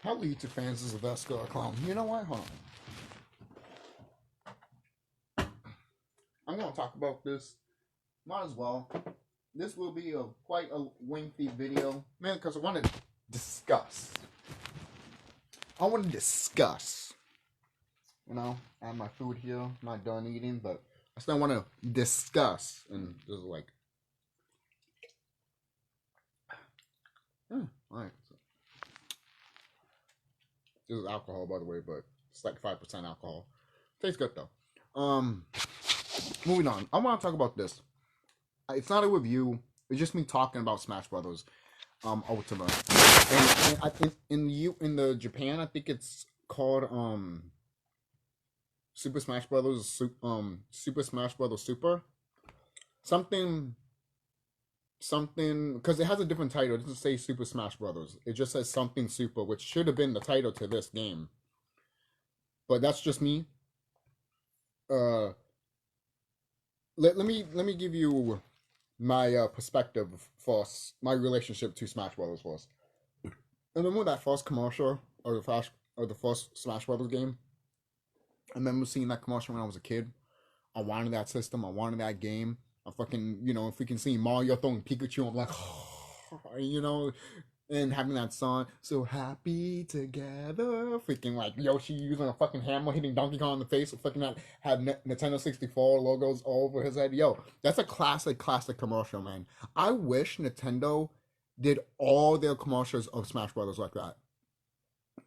Hello, YouTube fans. This is TheSkullKlown. You know what? Hold on. I'm going to talk about this. Might as well. This will be quite a lengthy video. Man, because I want to discuss. You know, I have my food here. I'm not done eating, but I still want to discuss. And this is like... alright. This is alcohol, by the way, but it's like 5% alcohol. Tastes good, though. Moving on. I want to talk about this. It's not a review. It's just me talking about Smash Brothers Ultimate. And in the Japan, I think it's called Super Smash Brothers Super Smash Brothers Super. Something because it has a different title. It doesn't say Super Smash Brothers. It just says something super, which should have been the title to this game. But that's just me. Let me give you my perspective for my relationship to Smash Brothers first. Remember that first commercial or the first Smash Brothers game? I remember seeing that commercial when I was a kid. I wanted that system. I wanted that game. I fucking, you know, if we can see Mario throwing Pikachu, I'm like, you know, and having that song, so happy together, freaking like Yoshi using a fucking hammer, hitting Donkey Kong in the face, fucking have Nintendo 64 logos all over his head. Yo, that's a classic commercial, man. I wish Nintendo did all their commercials of Smash Brothers like that.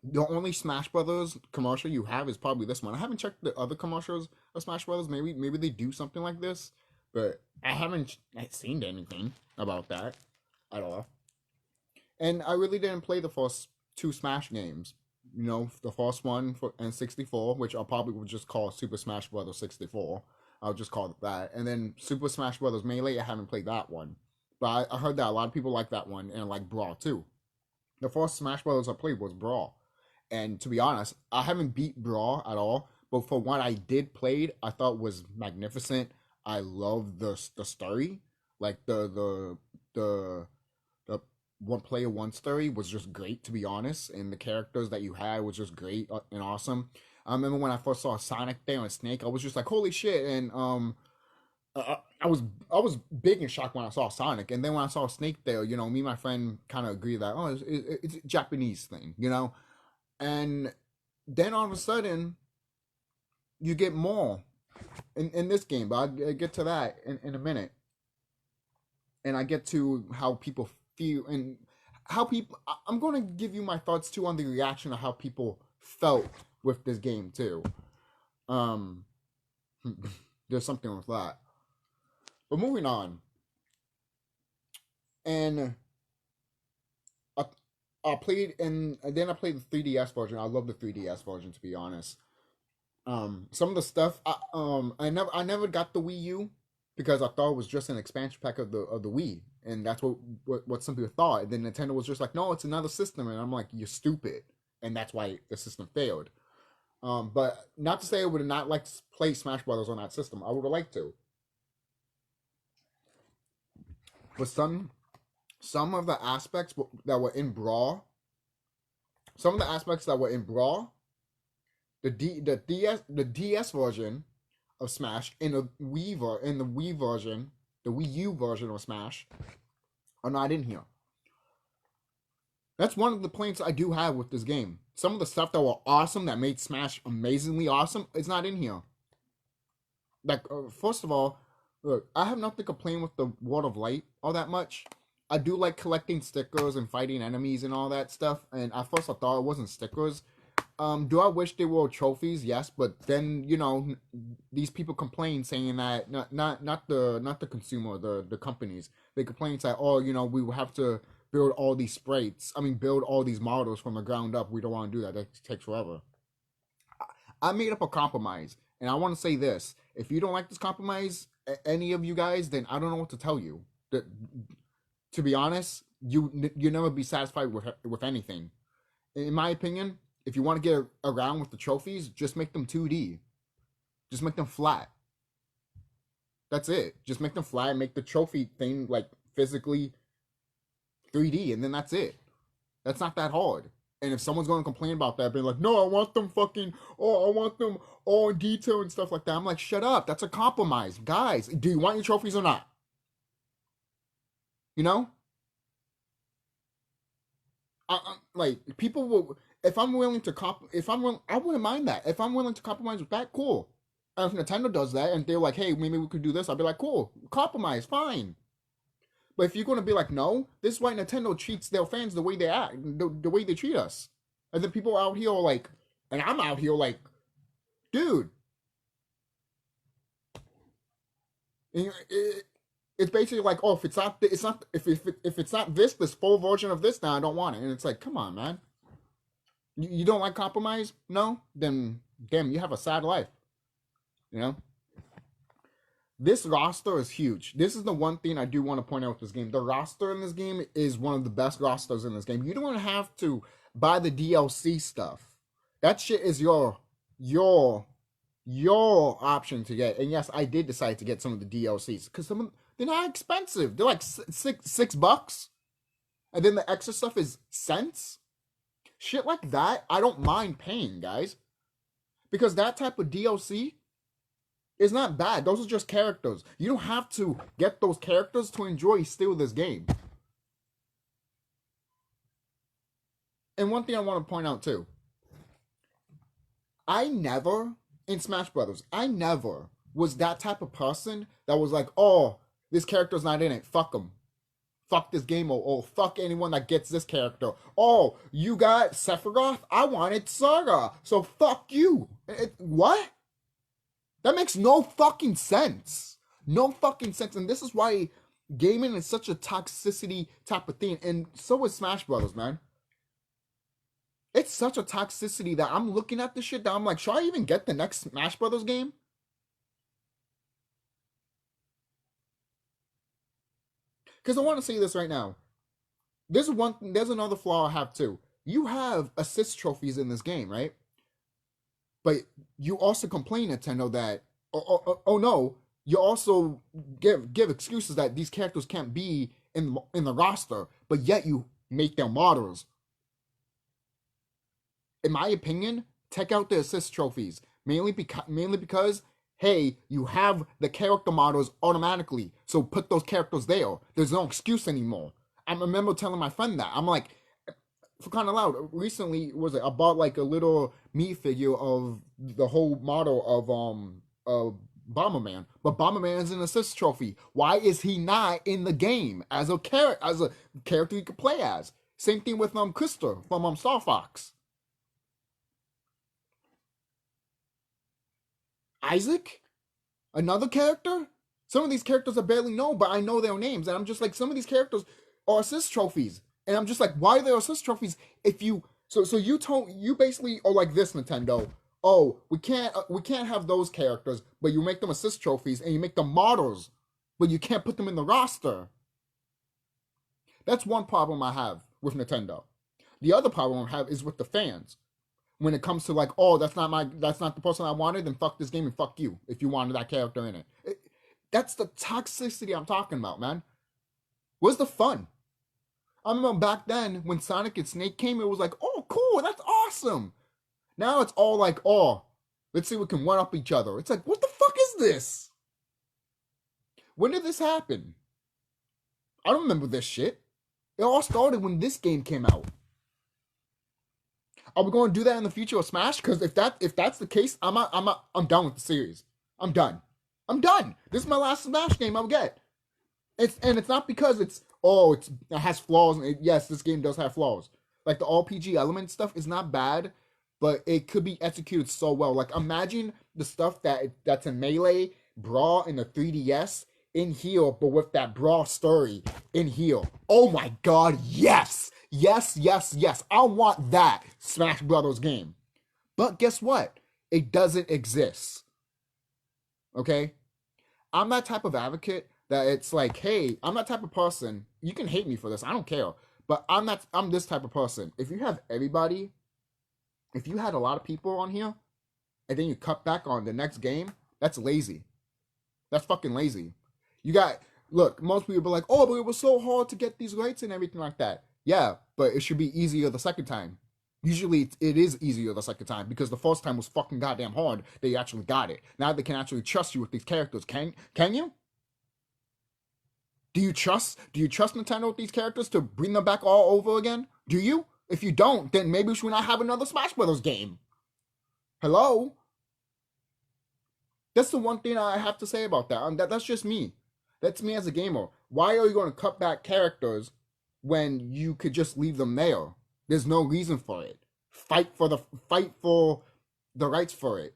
The only Smash Brothers commercial you have is probably this one. I haven't checked the other commercials of Smash Brothers. Maybe they do something like this. But I haven't seen anything about that at all. And I really didn't play the first two Smash games. You know, the first one for N64, which I probably would just call Super Smash Bros. 64. I'll just call it that. And then Super Smash Bros. Melee, I haven't played that one. But I heard that a lot of people like that one and like Brawl too. The first Smash Bros. I played was Brawl. And to be honest, I haven't beat Brawl at all. But for what I did play, I thought was magnificent. I love the story, like the one player one story was just great, to be honest, and the characters that you had was just great and awesome. I remember when I first saw Sonic there and Snake, I was just like, holy shit! And I was big in shock when I saw Sonic, and then when I saw Snake there, you know, me and my friend kind of agreed that it's a Japanese thing, you know, and then all of a sudden you get more. In this game, but I'll get to that in a minute. And I get to how people feel and how people... I'm going to give you my thoughts, too, on the reaction of how people felt with this game, too. There's something with that. But moving on. And I played, and then I played the 3DS version. I love the 3DS version, to be honest. Some of the stuff I never got the Wii U because I thought it was just an expansion pack of the Wii, and that's what some people thought. And then Nintendo was just like, no, it's another system, and I'm like, you're stupid, and that's why the system failed. But not to say I would have not liked to play Smash Brothers on that system. I would have liked to, but some of the aspects that were in Brawl, the DS version of Smash and the Wii version, the Wii U version of Smash are not in here. That's one of the complaints I do have with this game. Some of the stuff that were awesome, that made Smash amazingly awesome, is not in here. Like, first of all, look, I have nothing to complain with the World of Light all that much. I do like collecting stickers and fighting enemies and all that stuff. And at first I thought it wasn't stickers. Do I wish they were trophies? Yes, but then, you know, these people complain saying that not the consumer, the companies. They complain saying, oh, you know, we will have to build all these sprites. I mean, build all these models from the ground up. We don't want to do that. That takes forever. I made up a compromise, and I want to say this: if you don't like this compromise, any of you guys, then I don't know what to tell you. To be honest, you never be satisfied with anything. In my opinion, if you want to get around with the trophies, just make them 2D. Just make them flat. That's it. Just make them flat. Make the trophy thing like physically 3D, and then that's it. That's not that hard. And if someone's going to complain about that, being like, no, I want them fucking, oh, I want them all in detail and stuff like that. I'm like, shut up. That's a compromise. Guys, do you want your trophies or not? You know? Like, people will, if I'm willing to I wouldn't mind that. If I'm willing to compromise with that, cool. And if Nintendo does that and they're like, hey, maybe we could do this, I'll be like, cool, compromise, fine. But if you're going to be like, no, this is why Nintendo treats their fans the way they act, the way they treat us. And then people out here are like, and I'm out here like, dude. It's basically like, oh, if it's not this full version of this now, I don't want it. And it's like, come on, man. You don't like compromise? No? Then, damn, you have a sad life. You know? This roster is huge. This is the one thing I do want to point out with this game. The roster in this game is one of the best rosters in this game. You don't have to buy the DLC stuff. That shit is your option to get. And yes, I did decide to get some of the DLCs because they're not expensive. They're like $6, and then the extra stuff is cents. Shit like that, I don't mind paying, guys, because that type of DLC is not bad. Those are just characters. You don't have to get those characters to enjoy still this game. And one thing I want to point out too, I never, in Smash Brothers, I never was that type of person that was like, oh, this character's not in it, fuck them. Fuck this game, or fuck anyone that gets this character. Oh, you got Sephiroth? I wanted Saga, so fuck you. What? That makes no fucking sense. No fucking sense. And this is why gaming is such a toxicity type of thing. And so is Smash Brothers, man. It's such a toxicity that I'm looking at this shit that I'm like, should I even get the next Smash Brothers game? Because I want to say this right now. There's another flaw I have too. You have assist trophies in this game, right? But you also complain, Nintendo, that oh no, you also give excuses that these characters can't be in the roster, but yet you make them models. In my opinion, take out the assist trophies mainly because hey, you have the character models automatically, so put those characters there. There's no excuse anymore. I remember telling my friend that. I'm like, for kind of loud, recently I bought like a little me figure of the whole model of Bomberman, but Bomberman's an assist trophy. Why is he not in the game as a character you could play as? Same thing with Krister from Star Fox. Isaac? Another character? Some of these characters I barely know, but I know their names. And I'm just like, some of these characters are assist trophies. And I'm just like, why are they assist trophies if you... So you basically are like this, Nintendo. Oh, we can't have those characters, but you make them assist trophies and you make them models, but you can't put them in the roster. That's one problem I have with Nintendo. The other problem I have is with the fans. When it comes to like, oh, that's not the person I wanted, then fuck this game and fuck you if you wanted that character in it. That's the toxicity I'm talking about, man. Where's the fun? I remember back then when Sonic and Snake came, it was like, oh, cool, that's awesome. Now it's all like, oh, let's see if we can one up each other. It's like, what the fuck is this? When did this happen? I don't remember this shit. It all started when this game came out. Are we going to do that in the future of Smash? Because if that's the case, I'm done with the series. I'm done. This is my last Smash game I'll get. It's not because it has flaws. Yes, this game does have flaws. Like the RPG element stuff is not bad, but it could be executed so well. Like imagine the stuff that's in Melee, Brawl, and the 3DS in here, but with that Brawl story in here. Oh my god, yes! Yes. I want that Smash Brothers game. But guess what? It doesn't exist. Okay? I'm that type of advocate that it's like, hey, I'm that type of person. You can hate me for this. I don't care. But I'm this type of person. If you have everybody, if you had a lot of people on here, and then you cut back on the next game, that's lazy. That's fucking lazy. Look, most people be like, oh, but it was so hard to get these rights and everything like that. Yeah, but it should be easier the second time. Usually it is easier the second time because the first time was fucking goddamn hard that you actually got it. Now they can actually trust you with these characters. Can you? Do you trust Nintendo with these characters to bring them back all over again? Do you? If you don't, then maybe we should not have another Smash Brothers game. Hello? That's the one thing I have to say about that. That's just me. That's me as a gamer. Why are you going to cut back characters when you could just leave them there? There's no reason for it. Fight for the rights for it.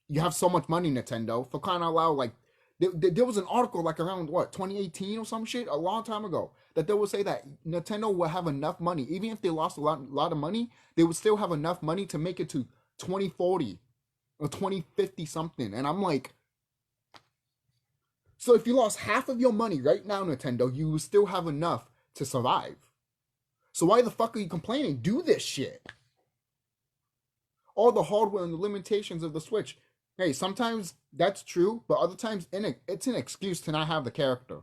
You have so much money, Nintendo. For crying out loud, like there was an article like around what 2018 or some shit a long time ago that they would say that Nintendo will have enough money, even if they lost a lot of money, they would still have enough money to make it to 2040 or 2050 something. And I'm like, so if you lost half of your money right now, Nintendo, you still have enough to survive. So why the fuck are you complaining? Do this shit. All the hardware and the limitations of the Switch. Hey, sometimes that's true, but other times it's an excuse to not have the character.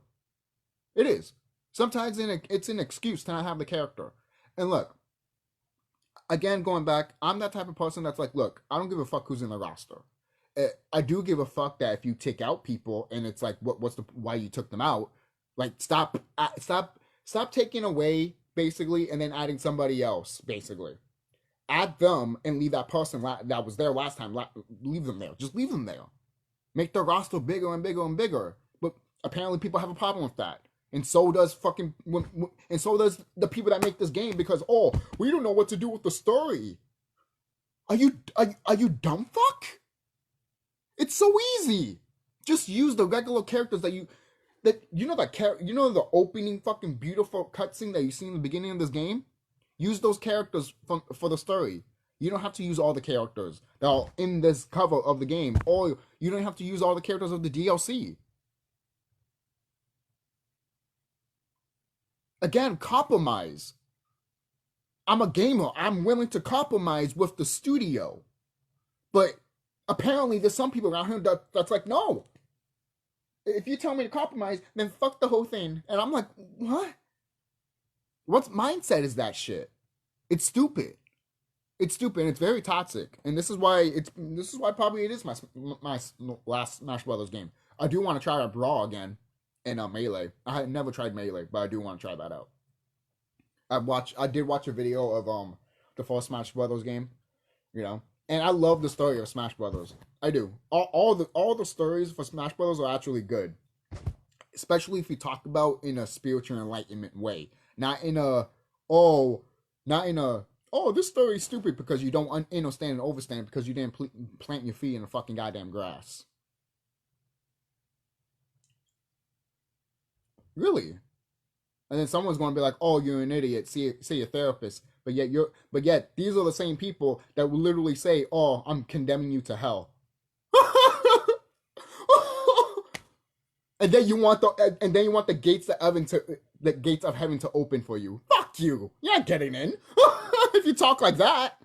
It is. Sometimes it's an excuse to not have the character. And look, again, going back, I'm that type of person that's like, look, I don't give a fuck who's in the roster. I do give a fuck that if you take out people and it's like, why you took them out? Like, stop taking away basically, and then adding somebody else basically. Add them and leave that person that was there last time. Leave them there. Just leave them there. Make the roster bigger and bigger and bigger. But apparently people have a problem with that. And so does the people that make this game because, oh, we don't know what to do with the story. Are you dumb fuck? It's so easy. Just use the regular characters the opening fucking beautiful cutscene that you see in the beginning of this game. Use those characters for the story. You don't have to use all the characters that are in this cover of the game, or you don't have to use all the characters of the DLC. Again, compromise. I'm a gamer. I'm willing to compromise with the studio. But apparently there's some people around here that's like, no. If you tell me to compromise, then fuck the whole thing. And I'm like, what? What mindset is that shit? It's stupid. It's stupid and it's very toxic. And this is why probably it is my last Smash Brothers game. I do want to try out Brawl again in Melee. I had never tried Melee, but I do want to try that out. I did watch a video of the first Smash Brothers game, and I love the story of Smash Brothers. I do. All the stories for Smash Brothers are actually good, especially if you talk about in a spiritual enlightenment way, not in a this story is stupid because you don't understand and overstand because you didn't plant your feet in the fucking goddamn grass. Really? And then someone's going to be like, "Oh, you're an idiot. See a therapist." But yet these are the same people that will literally say, "Oh, I'm condemning you to hell." And then you want the gates of heaven to open for you. Fuck you. You're not getting in. If you talk like that.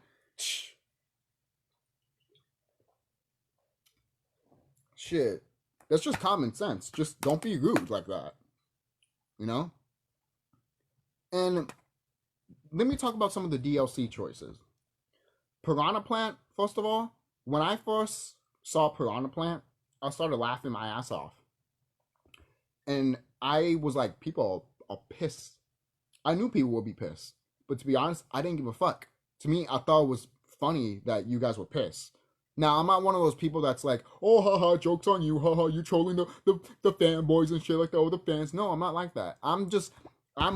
Shit. That's just common sense. Just don't be rude like that. And let me talk about some of the DLC choices. Piranha Plant, first of all, when I first saw Piranha Plant, I started laughing my ass off. And I was like, people are pissed. I knew people would be pissed. But to be honest, I didn't give a fuck. To me, I thought it was funny that you guys were pissed. Now, I'm not one of those people that's like, oh, haha, joke's on you, haha, you trolling the fanboys and shit like that, or the fans. No, I'm not like that. I'm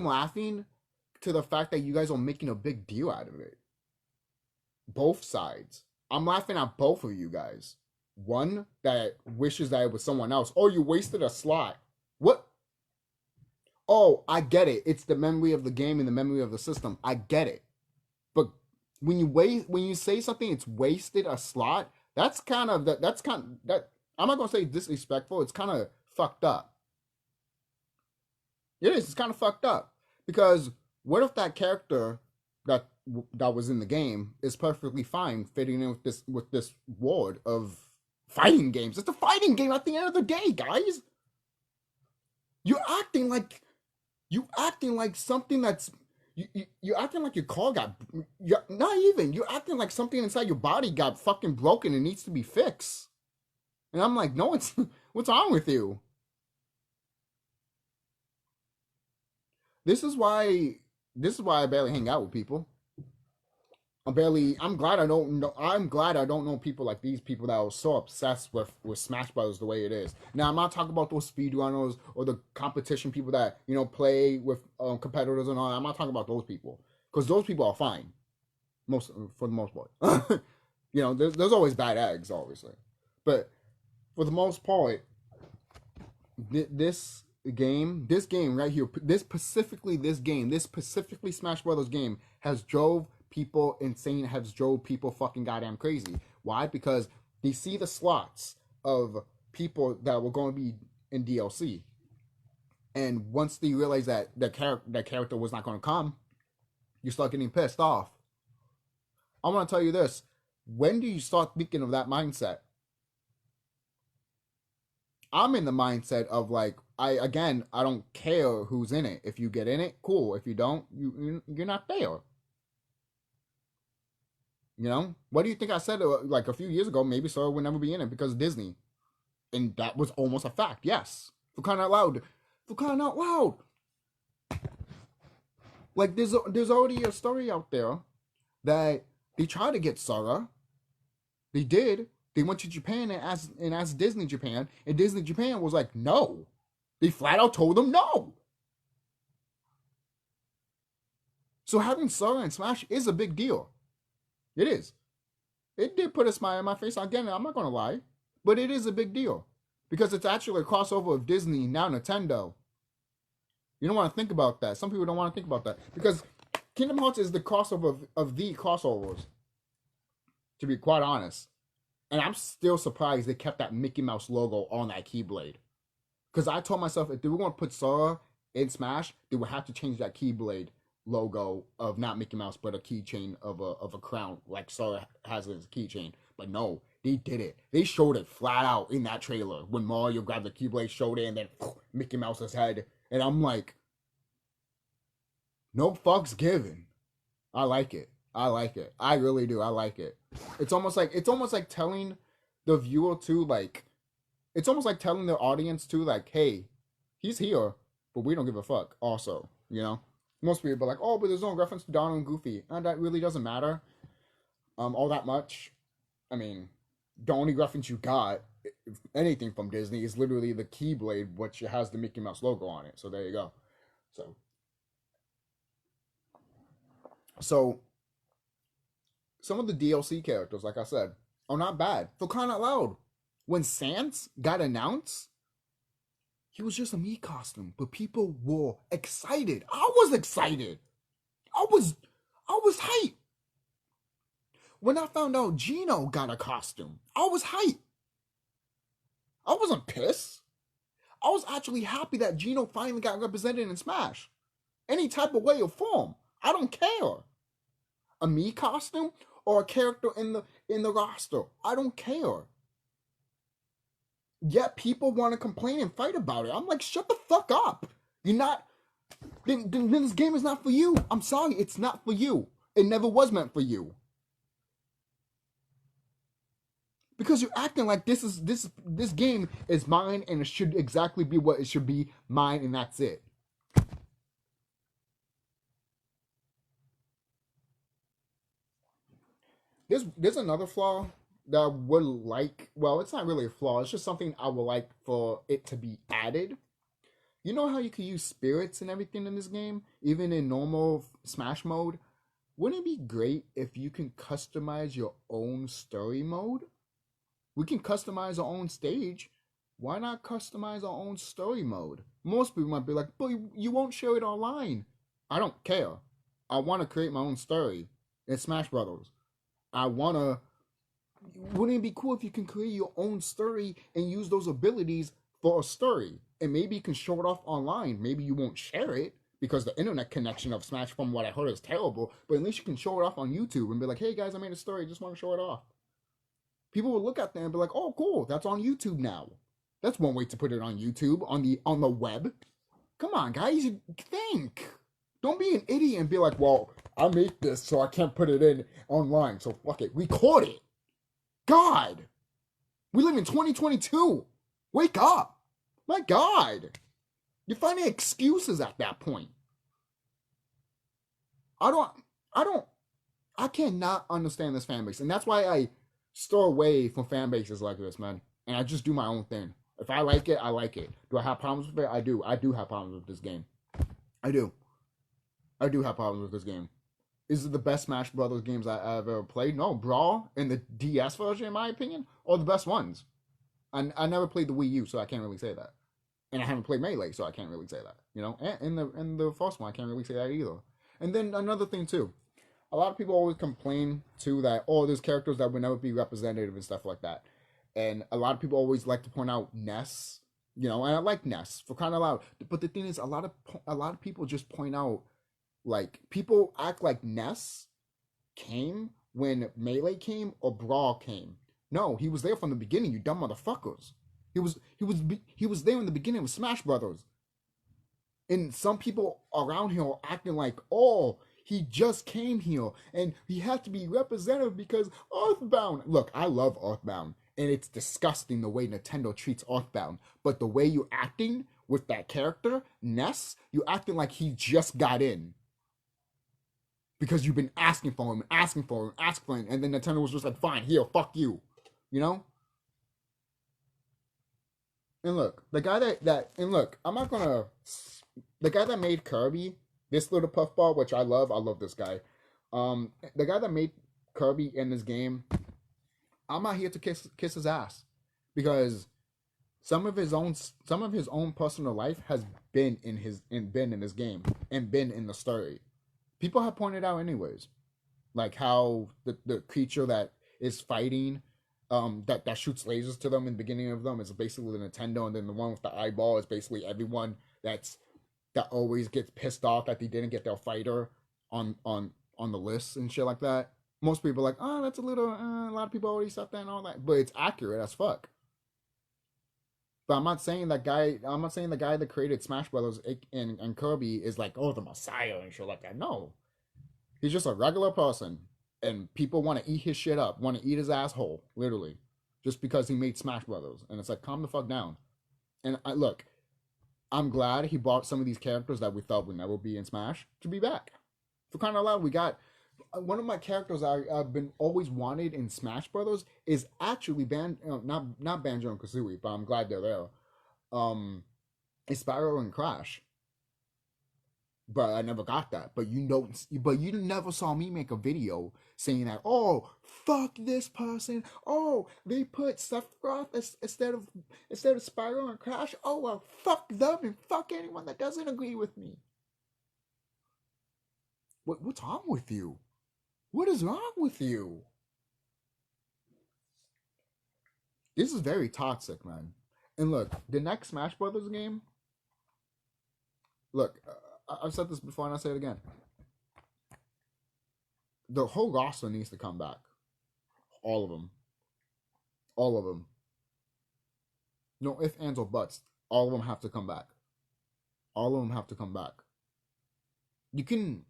laughing to the fact that you guys are making a big deal out of it. Both sides. I'm laughing at both of you guys. One that wishes that it was someone else. Oh, you wasted a slot. What? Oh, I get it. It's the memory of the game and the memory of the system. I get it. But when you say something, it's wasted a slot. I'm not gonna say disrespectful. It's kind of fucked up. It is. It's kind of fucked up because what if that character that was in the game is perfectly fine fitting in with this world of fighting games? It's a fighting game at the end of the day, guys. You're acting like something that's you're acting like your car got. You're, not even. You're acting like something inside your body got fucking broken and needs to be fixed. And I'm like, no, it's what's wrong with you? This is why. This is why I barely hang out with people. I'm glad I don't know. I'm glad I don't know people like these people that are so obsessed with Smash Brothers the way it is. Now I'm not talking about those speedrunners or the competition people that play with competitors and all that. I'm not talking about those people because those people are fine, for the most part. There's always bad eggs, obviously, but for the most part, this game right here, this specifically Smash Brothers game has drove people insane, has drove people fucking goddamn crazy. Why? Because they see the slots of people that were going to be in DLC, and once they realize that that character was not going to come, you start getting pissed off. I want to tell you this: when do you start thinking of that mindset? I'm in the mindset of like, I don't care who's in it. If you get in it, cool. If you don't, you're not there. What do you think I said like a few years ago? Maybe Sora would never be in it because of Disney, and that was almost a fact. Yes, for crying out loud, Like there's already a story out there that they tried to get Sora. They did. They went to Japan and asked Disney Japan, and Disney Japan was like, no. They flat out told them no. So having Sora and Smash is a big deal. It is. It did put a smile on my face. Again, I'm not going to lie. But it is a big deal. Because it's actually a crossover of Disney, now Nintendo. You don't want to think about that. Some people don't want to think about that. Because Kingdom Hearts is the crossover of the crossovers. To be quite honest. And I'm still surprised they kept that Mickey Mouse logo on that Keyblade. Because I told myself if they were going to put Sora in Smash, they would have to change that Keyblade logo of not Mickey Mouse, but a keychain of a crown, like Sora has as a keychain. But no, they did it. They showed it flat out in that trailer when Mario grabbed the Keyblade, showed it, and then Mickey Mouse's head. And I'm like, no fucks given. I like it. I really do. I like it. It's almost like telling the viewer too, like, it's almost like telling the audience too, like, hey, he's here, but we don't give a fuck. Also, most people are like, oh, but there's no reference to Donald and Goofy, and that really doesn't matter, all that much. I mean, the only reference you got, if anything from Disney, is literally the Keyblade, which has the Mickey Mouse logo on it. So there you go. So some of the DLC characters, like I said, are not bad. For crying out loud, when Sans got announced, he was just a Mii costume, but people were excited. I was excited. I was hyped. When I found out Gino got a costume, I was hyped. I wasn't pissed. I was actually happy that Gino finally got represented in Smash. Any type of way or form. I don't care. A Mii costume or a character in the roster. I don't care. Yet people want to complain and fight about it. I'm like, shut the fuck up. You're not. Then this game is not for you. I'm sorry, it's not for you. It never was meant for you. Because you're acting like this game is mine and it should exactly be what it should be, mine, and that's it. There's another flaw that I would like. Well, it's not really a flaw. It's just something I would like for it to be added. You know how you can use spirits and everything in this game, even in normal Smash mode? Wouldn't it be great if you can customize your own story mode? We can customize our own stage. Why not customize our own story mode? Most people might be like, but you won't share it online. I don't care. I want to create my own story in Smash Brothers. Wouldn't it be cool if you can create your own story and use those abilities for a story? And maybe you can show it off online. Maybe you won't share it because the internet connection of Smash, from what I heard, is terrible. But at least you can show it off on YouTube and be like, hey guys, I made a story. Just want to show it off. People will look at that and be like, oh, cool. That's on YouTube now. That's one way to put it on YouTube, on the web. Come on, guys. Think. Don't be an idiot and be like, well, I made this so I can't put it in online, so fuck it. Record it. God. We live in 2022. Wake up. My God. You're finding excuses at that point. I cannot understand this fan base. And that's why I stay away from fan bases like this, man. And I just do my own thing. If I like it, I like it. Do I have problems with it? I do. I do have problems with this game. I do. I do have problems with this game. Is it the best Smash Brothers games I've ever played? No, Brawl and the DS version, in my opinion, are the best ones. I never played the Wii U, so I can't really say that. And I haven't played Melee, so I can't really say that. You know, and the first one, I can't really say that either. And then another thing too, a lot of people always complain too that there's characters that would never be representative and stuff like that. And a lot of people always like to point out Ness, you know, and I like Ness for crying out loud. But the thing is, a lot of people just point out, like, people act like Ness came when Melee came or Brawl came. No, he was there from the beginning, you dumb motherfuckers. He was there in the beginning of Smash Brothers. And some people around here are acting like, oh, he just came here and he had to be representative because Earthbound. Look, I love Earthbound, and it's disgusting the way Nintendo treats Earthbound. But the way you're acting with that character, Ness, you're acting like he just got in. Because you've been asking for him, and then Nintendo was just like, fine, here, fuck you. You know? And look, the guy I'm not gonna, the guy that made Kirby, this little puffball, which I love this guy. The guy that made Kirby in this game, I'm not here to kiss his ass, because some of his own personal life has been in this game and been in the story. People have pointed out anyways, like how the creature that is fighting, that shoots lasers to them in the beginning of them is basically the Nintendo, and then the one with the eyeball is basically everyone that always gets pissed off that they didn't get their fighter on the list and shit like that. Most people are like, oh, that's a lot of people already said that and all that, but it's accurate as fuck. But I'm not saying the guy that created Smash Brothers and Kirby is like, oh, the Messiah and shit like that. No, he's just a regular person, and people want to eat his shit up, want to eat his asshole, literally, just because he made Smash Brothers. And it's like, calm the fuck down. And look, I'm glad he brought some of these characters that we thought would never be in Smash to be back. For crying out loud, we got one of my characters I've been always wanted in Smash Brothers is actually not Banjo and Kazooie, but I'm glad they're there. It's Spyro and Crash. But I never got that. But you never saw me make a video saying that, oh, fuck this person. Oh, they put Sephiroth instead of Spyro and Crash. Oh, well, fuck them and fuck anyone that doesn't agree with me. What's wrong with you? What is wrong with you? This is very toxic, man. And look, the next Smash Brothers game. Look, I've said this before and I'll say it again. The whole roster needs to come back. All of them. All of them. No ifs, ands, or buts. All of them have to come back. All of them have to come back. You can...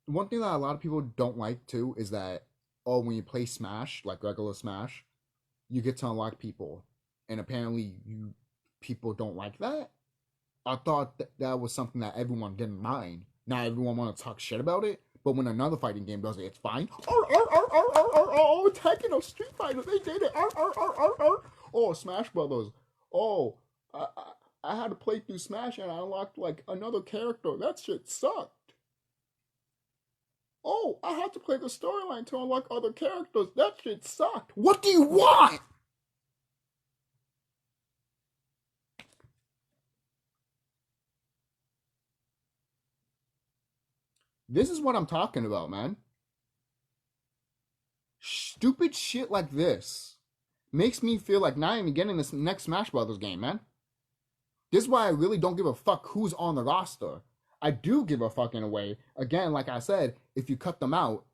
One thing that a lot of people don't like too is that, when you play Smash, like regular Smash, you get to unlock people. And apparently people don't like that. I thought that was something that everyone didn't mind. Not everyone want to talk shit about it, but when another fighting game does it, it's fine. Tekken or Street Fighter, they did it. Oh, Smash Brothers. Oh, I had to play through Smash and I unlocked like another character. That shit sucked. Oh, I had to play the storyline to unlock other characters. That shit sucked. What do you want? This is what I'm talking about, man. Stupid shit like this makes me feel like not even getting this next Smash Brothers game, man. This is why I really don't give a fuck who's on the roster. I do give a fuck in a way. Again, like I said, if you cut them out,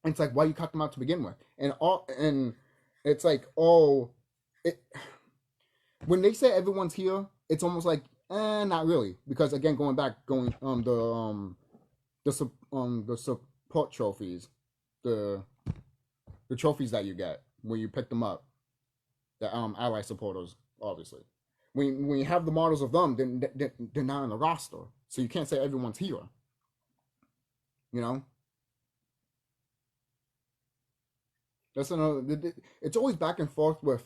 it's like, why you cut them out to begin with? And it's like, when they say everyone's here, it's almost like Not really, because again, the support trophies, the the trophies that you get when you pick them up, the ally supporters, obviously. When you have the models of them, then they're not on the roster, so you can't say everyone's here. You know, that's another. It's always back and forth with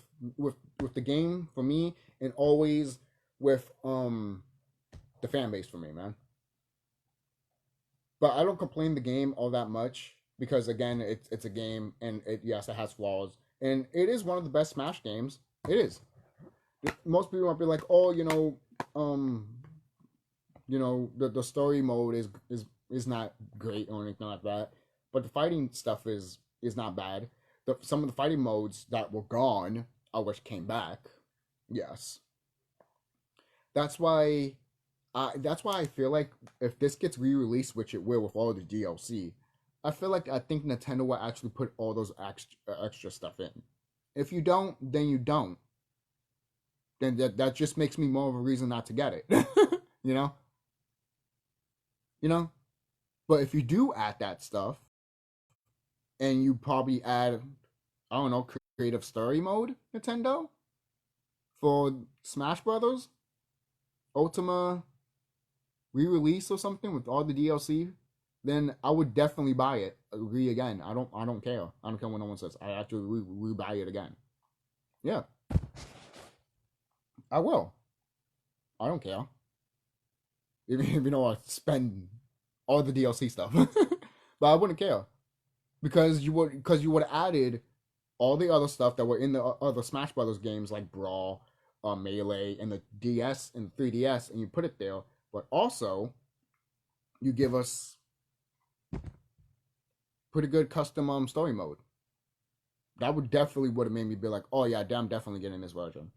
the game for me, and always with the fan base for me, man. But I don't complain the game all that much because again, it's a game, and yes, it has flaws, and it is one of the best Smash games. It is. Most people might be like, oh, um, the story mode is not great or anything like that, but the fighting stuff is not bad. Some of the fighting modes that were gone, I wish came back. Yes, that's why. That's why I feel like if this gets re-released, which it will with all the DLC, I think Nintendo will actually put all those extra stuff in. If you don't, then you don't. Then that just makes me more of a reason not to get it. you know, you know. But if you do add that stuff, and you probably add, I don't know, creative story mode, Nintendo, for Smash Brothers, Ultima re-release or something with all the DLC, then I would definitely buy it. Agree again. I don't care. I don't care what no one says. I actually re-buy it again. Yeah, I will. I don't care. Even if I spend all the DLC stuff, but I wouldn't care because you would have added all the other stuff that were in the other Smash Brothers games like Brawl, Melee, and the DS and 3DS, and you put it there. But also, you give us pretty good custom story mode. That would have made me be like, oh yeah, I'm definitely getting this version.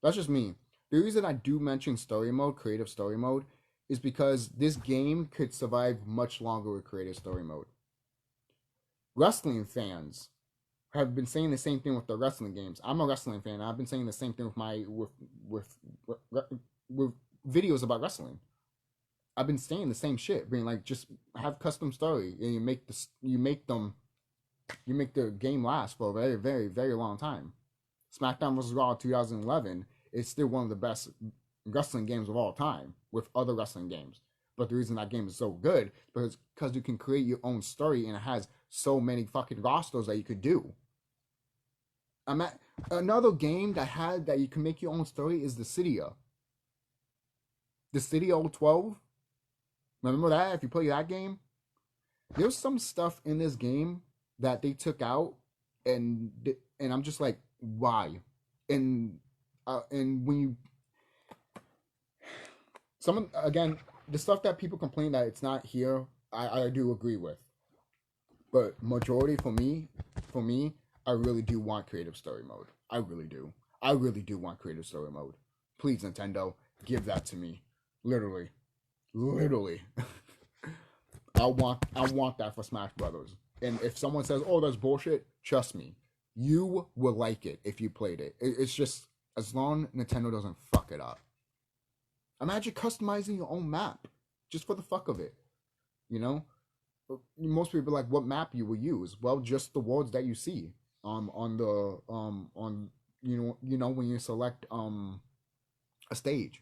That's just me. The reason I do mention story mode, creative story mode, is because this game could survive much longer with creative story mode. Wrestling fans have been saying the same thing with the wrestling games. I'm a wrestling fan. I've been saying the same thing with videos about wrestling. I've been saying the same shit, being like, just have custom story, and you make the game last for a very, very, very long time. SmackDown vs. Raw 2011 is still one of the best wrestling games of all time with other wrestling games. But the reason that game is so good is because you can create your own story, and it has so many fucking rosters that you could do. Another game that you can make your own story is Dissidia. Dissidia 12. Remember that? If you play that game, there's some stuff in this game that they took out, and I'm just like, why? And when you the stuff that people complain that it's not here, I do agree with. But majority for me, I really do want creative story mode. I really do. I really do want creative story mode. Please, Nintendo, give that to me. Literally. I want that for Smash Brothers. And if someone says, "Oh, that's bullshit," trust me, you will like it if you played it. It's just as long Nintendo doesn't fuck it up. Imagine customizing your own map just for the fuck of it. Most people are like, "What map you will use?" Well, just the words that you see on the on when you select a stage.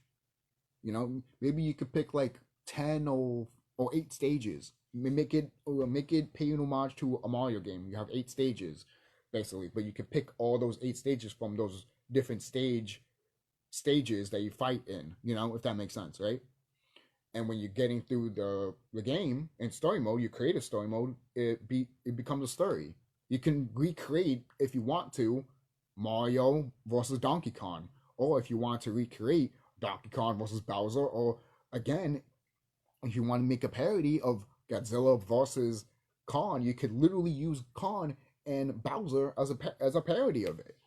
Maybe you could pick like 10 or 8 stages. Make it pay an homage to a Mario game. You have 8 stages, basically, but you can pick all those 8 stages from those different stages that you fight in. If that makes sense, right? And when you're getting through the game in story mode, you create a story mode. It becomes a story. You can recreate, if you want to, Mario versus Donkey Kong, or if you want to recreate Donkey Kong versus Bowser, or again, if you want to make a parody of Godzilla versus Kong, you could literally use Kong and Bowser as a parody of it.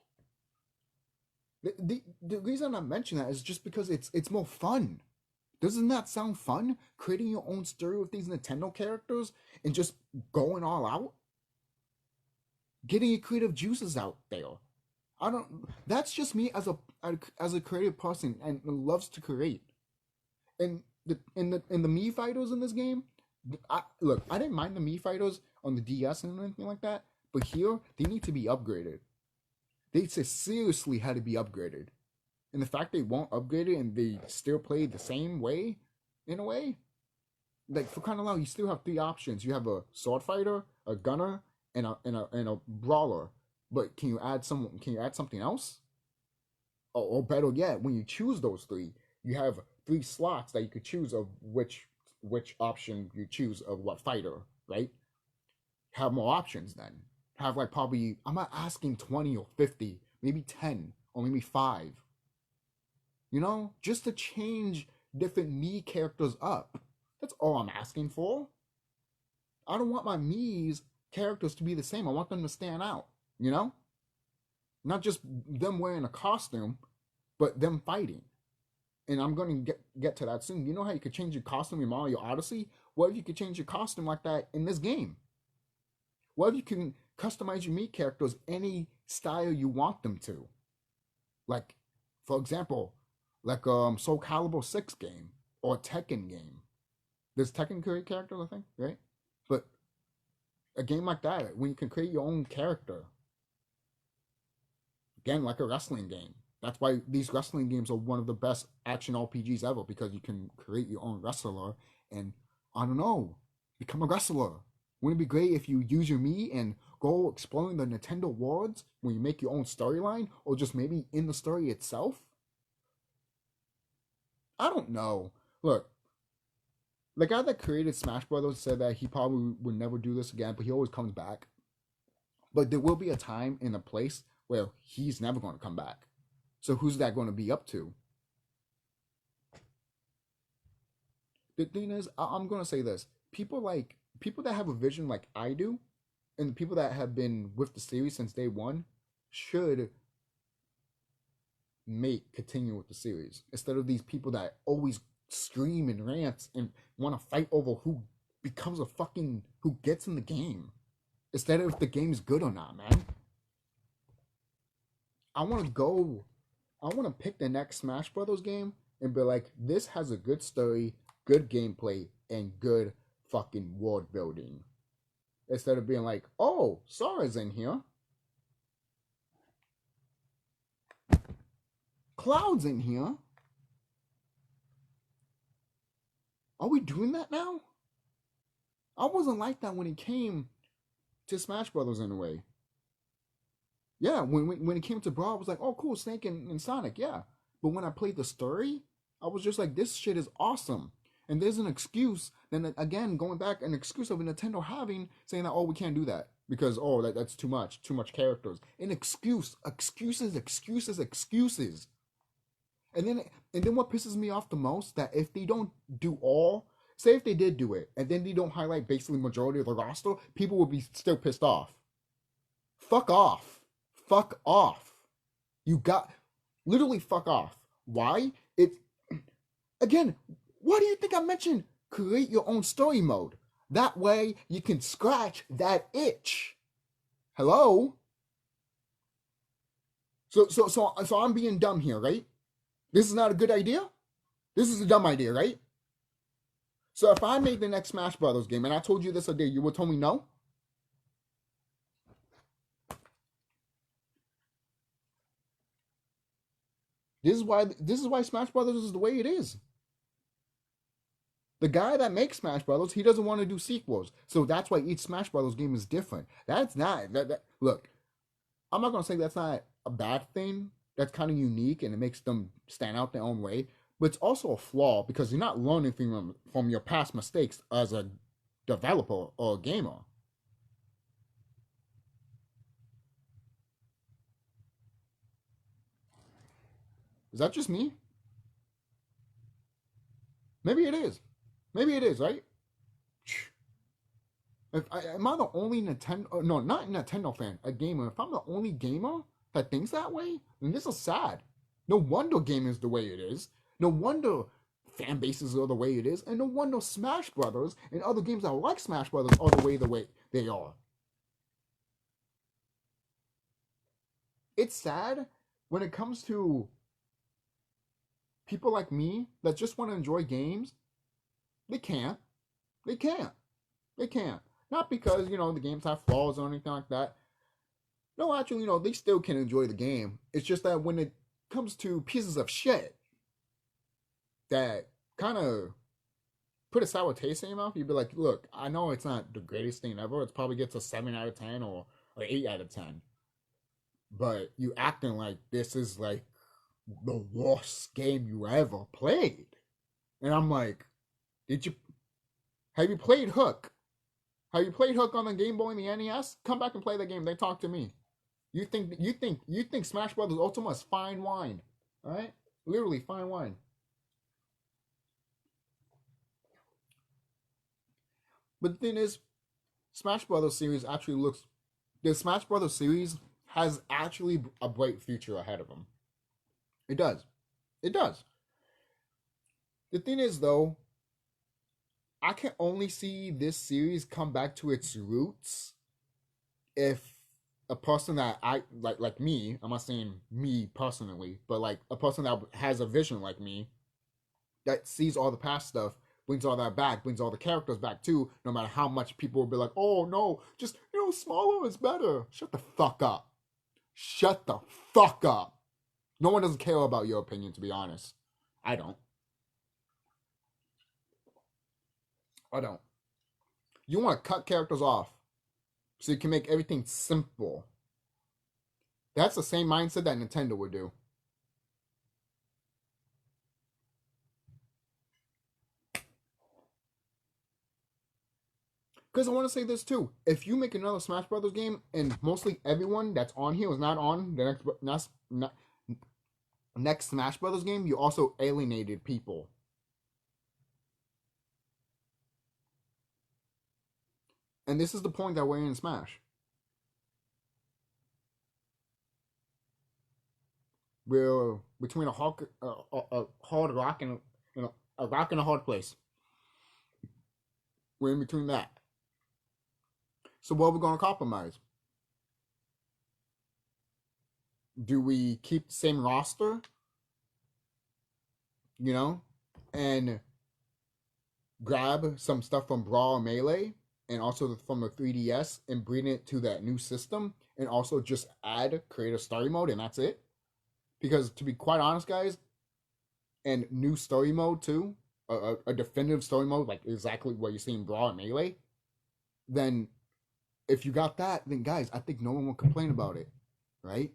The reason I mention that is just because it's more fun. Doesn't that sound fun? Creating your own story with these Nintendo characters and just going all out? Getting your creative juices out there. I don't. That's just me as a creative person and loves to create. And the Mii fighters in this game, look, I didn't mind the Mii fighters on the DS and anything like that, but here they need to be upgraded. They seriously had to be upgraded, and the fact they won't upgrade it and they still play the same way, in a way, like for kind of long, you still have three options. You have a sword fighter, a gunner, and a brawler. But can you add someone? Can you add something else? Or better yet, when you choose those three, you have three slots that you could choose of which option you choose of what fighter, right? Have more options then. Have like probably, I'm not asking 20 or 50, maybe 10 or maybe 5. You know, just to change different Mii characters up. That's all I'm asking for. I don't want my Mii's characters to be the same. I want them to stand out, you know? Not just them wearing a costume, but them fighting. And I'm going to get to that soon. You know how you could change your costume in Mario Odyssey? What if you could change your costume like that in this game? What if you can customize your Mii characters any style you want them to? Like, for example, like SOULCALIBUR 6 game or Tekken game. There's Tekken create characters, I think, right? But a game like that, when you can create your own character, again, like a wrestling game. That's why these wrestling games are one of the best action RPGs ever, because you can create your own wrestler and, I don't know, become a wrestler. Wouldn't it be great if you use your Mii and go exploring the Nintendo worlds when you make your own storyline, or just maybe in the story itself? I don't know. Look, the guy that created Smash Brothers said that he probably would never do this again, but he always comes back. But there will be a time and a place where he's never going to come back. So who's that going to be up to? The thing is, I'm going to say this. People that have a vision like I do, and the people that have been with the series since day one, should continue with the series, instead of these people that always scream and rant and want to fight over who gets in the game, instead of if the game's good or not, man. I want to pick the next Smash Brothers game and be like, this has a good story, good gameplay, and good fucking world building. Instead of being like, oh, Sora's in here. Cloud's in here. Are we doing that now? I wasn't like that when it came to Smash Brothers in a way. Yeah, when it came to Brawl, I was like, oh, cool, Snake and Sonic, yeah. But when I played the story, I was just like, this shit is awesome. And there's an excuse, then again, going back, an excuse of a Nintendo saying that, oh, we can't do that. Because, oh, that's too much characters. An excuses. And then what pisses me off the most, that if they don't do all, say if they did do it, and then they don't highlight basically majority of the roster, people would be still pissed off. Fuck off. Fuck off. Literally fuck off. Why? Again, why do you think I mentioned create your own story mode? That way you can scratch that itch. Hello? So I'm being dumb here, right? This is not a good idea? This is a dumb idea, right? So if I made the next Smash Brothers game and I told you this idea, you would tell me no? This is why Smash Brothers is the way it is. The guy that makes Smash Brothers, he doesn't want to do sequels. So that's why each Smash Brothers game is different. That's not look, I'm not gonna say that's not a bad thing. That's kind of unique and it makes them stand out their own way. But it's also a flaw because you're not learning from your past mistakes as a developer or a gamer. Is that just me? Maybe it is. Maybe it is, right? Am I the only Nintendo? No, not Nintendo fan. A gamer. If I'm the only gamer that thinks that way, then this is sad. No wonder gaming is the way it is. No wonder fan bases are the way it is, and no wonder Smash Brothers and other games that are like Smash Brothers are the way they are. it's sad when it comes to people like me that just want to enjoy games. They can't. They can't. They can't. Not because, the games have flaws or anything like that. No, actually, they still can enjoy the game. It's just that when it comes to pieces of shit that kind of put a sour taste in your mouth, you'd be like, look, I know it's not the greatest thing ever. It probably gets a 7 out of 10 or 8 out of 10. But you acting like this is like the worst game you ever played. And I'm like, have you played Hook? Have you played Hook on the Game Boy and the NES? Come back and play that game. They talk to me. You think Smash Brothers Ultimate is fine wine. Alright? Literally fine wine. But the thing is, Smash Brothers series the Smash Brothers series has actually a bright future ahead of them. It does. It does. The thing is, though, I can only see this series come back to its roots if a person that like me, I'm not saying me personally, but like a person that has a vision like me, that sees all the past stuff, brings all that back, brings all the characters back too, no matter how much people will be like, oh no, just, smaller is better. Shut the fuck up. Shut the fuck up. No one doesn't care about your opinion, to be honest. I don't. You want to cut characters off so you can make everything simple. That's the same mindset that Nintendo would do. Because I want to say this too. If you make another Smash Brothers game and mostly everyone that's on here is not on the next Smash Brothers game, you also alienated people. And this is the point that we're in Smash. We're between a hard rock and a rock and a hard place. We're in between that. So what are we going to compromise? Do we keep the same roster? And grab some stuff from Brawl and Melee, and also from the 3DS, and bring it to that new system, and also just create a story mode, and that's it? Because to be quite honest, guys, and new story mode too, a definitive story mode, like exactly what you see in Brawl and Melee, then if you got that, then guys, I think no one will complain about it. Right?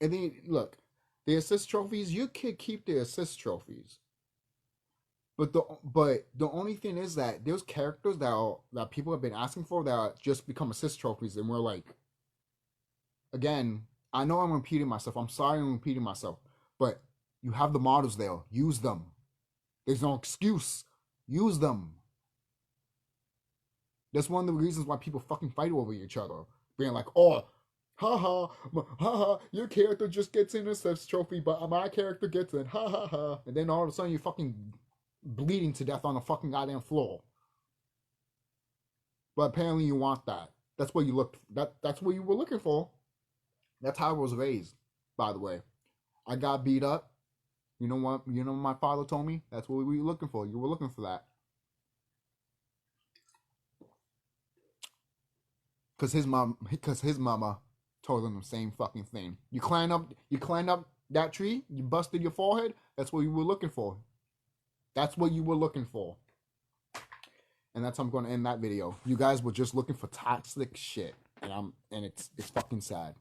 And then, look, the assist trophies, you could keep the assist trophies. But the only thing is that there's characters that people have been asking for that just become assist trophies, and we're like, again, I know I'm repeating myself. I'm sorry I'm repeating myself. But you have the models there. Use them. There's no excuse. Use them. That's one of the reasons why people fucking fight over each other. Being like, oh, haha, your character just gets an assist trophy, but my character gets it, ha. And then all of a sudden you're fucking bleeding to death on the fucking goddamn floor. But apparently you want that. That's what you that's what you were looking for. That's how I was raised, by the way. I got beat up. You know what? My father told me? That's what we were looking for. You were looking for that. Because his mama told him the same fucking thing. You climb up that tree, you busted your forehead, that's what you were looking for. That's what you were looking for. And that's how I'm going to end that video. You guys were just looking for toxic shit. And it's fucking sad.